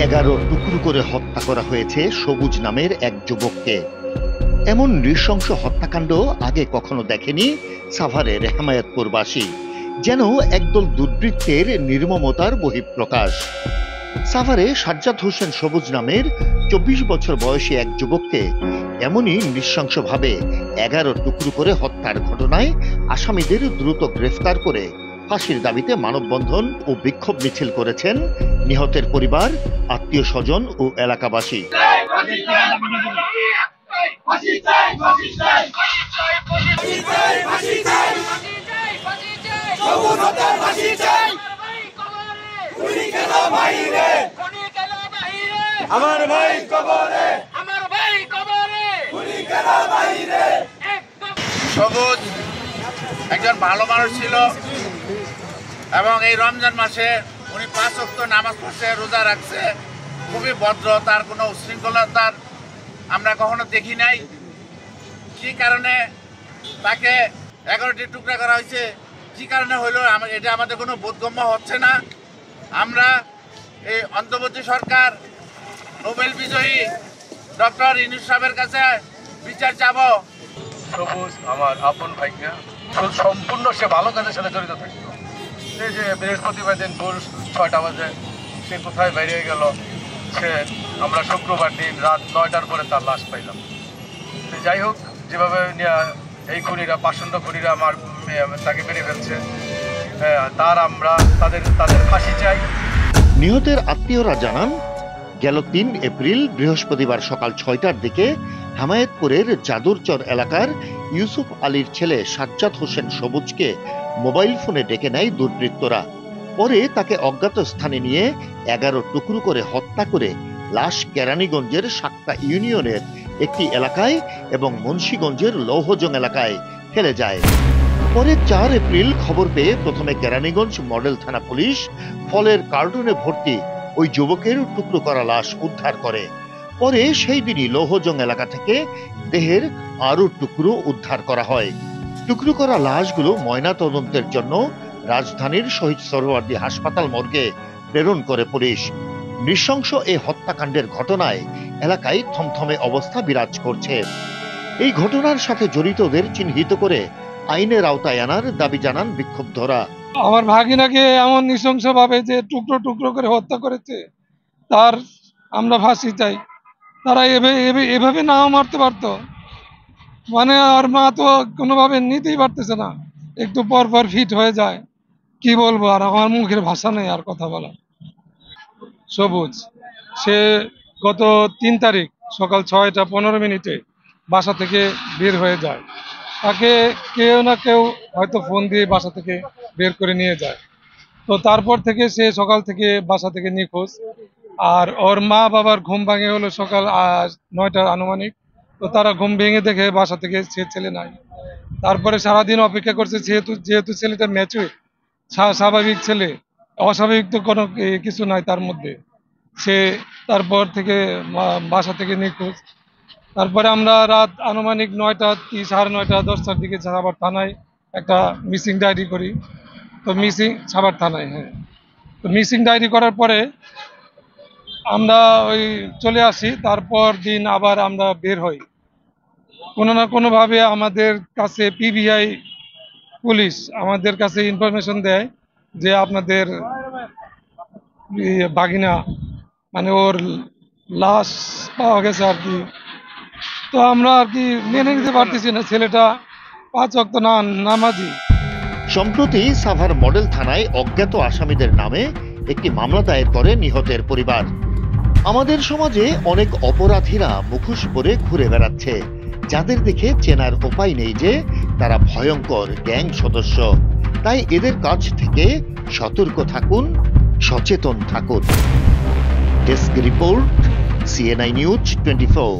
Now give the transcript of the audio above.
11 টুকরো করে হত্যা করা হয়েছে সবুজ নামের এক যুবককে। এমন নৃশংস হত্যাকাণ্ড আগে কখনো দেখেনি সাভারের হেমায়েতপুরবাসী। যেন একদল দুর্বৃত্তের নির্মমতার বহিঃপ্রকাশ। সাভারে সাজ্জাদ হোসেন সবুজ নামের 24 বছর বয়সী এক যুবককে এমনই নৃশংসভাবে 11 টুকরো করে হত্যার ঘটনায় আসামিদের দ্রুত গ্রেফতার করে ফাঁসির দাবিতে মানববন্ধন ও বিক্ষোভ মিছিল করেছেন নিহতের পরিবার, আত্মীয় স্বজন ও এলাকাবাসী। আমার ভাই কবরে, সবুজ একজন ভালো মানুষ ছিল এবং এই রমজান মাসে উনি 5 ওয়াক্ত নামাজ পড়ছে, রোজা রাখছে, খুবই ভদ্র, তার কোনো উশৃঙ্খলতার আমরা কখনো দেখি নাই। কি কারণে তাকে 11টি টুকরা করা হয়েছে, কি কারণে হইল এটা আমাদের কোনো বোধগম্য হচ্ছে না। আমরা এই অন্তর্বর্তী সরকার, নোবেল বিজয়ী ডক্টর ইউনূস সাহেবের কাছে বিচার চাবো। সবুজ আমার আপন ভাইয়া, সম্পূর্ণ সে ভালো কাজের সাথে জড়িত থাকতো। এই যে বৃহস্পতিবার দিন ভোর 6টা বাজে সে কোথায় বেরিয়ে গেল, সে আমরা শুক্রবার দিন রাত 9টার পরে তার লাশ পাইলাম। যাই হোক, যেভাবে এই খুনিরা, পাষণ্ড খুনিরা তাকে মেরে ফেলছে, আমরা তাদের ফাঁসি চাই। নিহতের আত্মীয়রা জানান, গেল 3 এপ্রিল বৃহস্পতিবার সকাল 6টার দিকে হেমায়েতপুরের যাদুরচর এলাকার ইউসুফ আলীর ছেলে সাজ্জাদ হোসেন সবুজকে মোবাইল ফোনে ডেকে নেয় দুর্বৃত্তরা। পরে তাকে অজ্ঞাত স্থানে নিয়ে 11 টুকরো করে হত্যা করে লাশ কেরানীগঞ্জের সাক্তা ইউনিয়নের একটি এলাকায় এবং মুন্সিগঞ্জের লৌহজং এলাকায় ফেলে যায়। পরে 4 এপ্রিল খবর পেয়ে প্রথমে কেরানীগঞ্জ মডেল থানা পুলিশ ফলের কার্টুনে ভর্তি ওই যুবকের টুকরো করা লাশ উদ্ধার করে। পরে সেই দিনই লৌহজং এলাকা থেকে দেহের আরো টুকরো উদ্ধার করা হয়। টুকরো করা লাশগুলো ময়না তদন্তের জন্য রাজধানীর শহীদ সোহরাওয়ার্দী হাসপাতাল মর্গে প্রেরণ করে পুলিশ। নৃশংস এই হত্যাকাণ্ডের ঘটনায় এলাকায় থমথমে অবস্থা বিরাজ করছে। এই ঘটনার সাথে জড়িতদের চিহ্নিত করে আইনের আওতায় আনার দাবি জানান বিক্ষুব্ধরা। আমার ভাগিনাকে এমন নৃশংসভাবে যে টুকরো টুকরো করে হত্যা করেছে, তার আমরা ফাঁসি চাই। তারা এভাবে নাও মারতে পারতো, মানে আর মা তো কোনোভাবে নিতেই পারতেছে না, একটু পর পর ফিট হয়ে যায়। কি বলবো, আর আমার মুখের ভাষা নেই আর কথা বলা। সবুজ সে গত 3 তারিখ সকাল 6টা 15 বাসা থেকে বের হয়ে যায়। তাকে কেউ না কেউ হয়তো ফোন দিয়ে বাসা থেকে বের করে নিয়ে যায়। তো তারপর থেকে সে সকাল থেকে বাসা থেকে নিখোঁজ। আর ওর মা বাবার ঘুম ভাঙে হলো সকাল 9টা আনুমানিক। তো তারা ঘুম ভেঙে দেখে বাসা থেকে সে ছেলে নাই। তারপরে সারাদিন অপেক্ষা করছে, যেহেতু ছেলেটা ম্যাচুর, স্বাভাবিক ছেলে, অস্বাভাবিক তো কোনো কিছু নাই তার মধ্যে। সে তারপর থেকে বাসা থেকে নিখোঁজ। তারপরে আমরা রাত আনুমানিক 9টা, 9:30, 10টার দিকে সাভার থানায় একটা মিসিং ডায়েরি করি। তো সাভার থানায়, হ্যাঁ, তো মিসিং ডায়েরি করার পরে আমরা ওই চলে আসি। তারপর দিন আবার আমরা বের হই। কোনো না কোনোভাবে আমাদের কাছে পিবিআই পুলিশ আমাদের কাছে ইনফরমেশন দেয় যে আপনাদের ভাগিনা, মানে ওর লাশ পাওয়া গেছে আর কি। তো আমরা আর কি মেনে নিতে পারতেছি না, ছেলেটা 5 ওয়াক্ত নামাজি। সম্প্রতি সাভার মডেল থানায় অজ্ঞাত আসামিদের নামে একটি মামলা দায়ের করে নিহতের পরিবার। আমাদের সমাজে অনেক অপরাধীরা মুখোশ পরে ঘুরে বেড়াচ্ছে, যাদের দেখে চেনার উপায় নেই যে তারা ভয়ঙ্কর গ্যাং সদস্য। তাই এদের কাছ থেকে সতর্ক থাকুন, সচেতন থাকুন। Desk report, CNI news 24।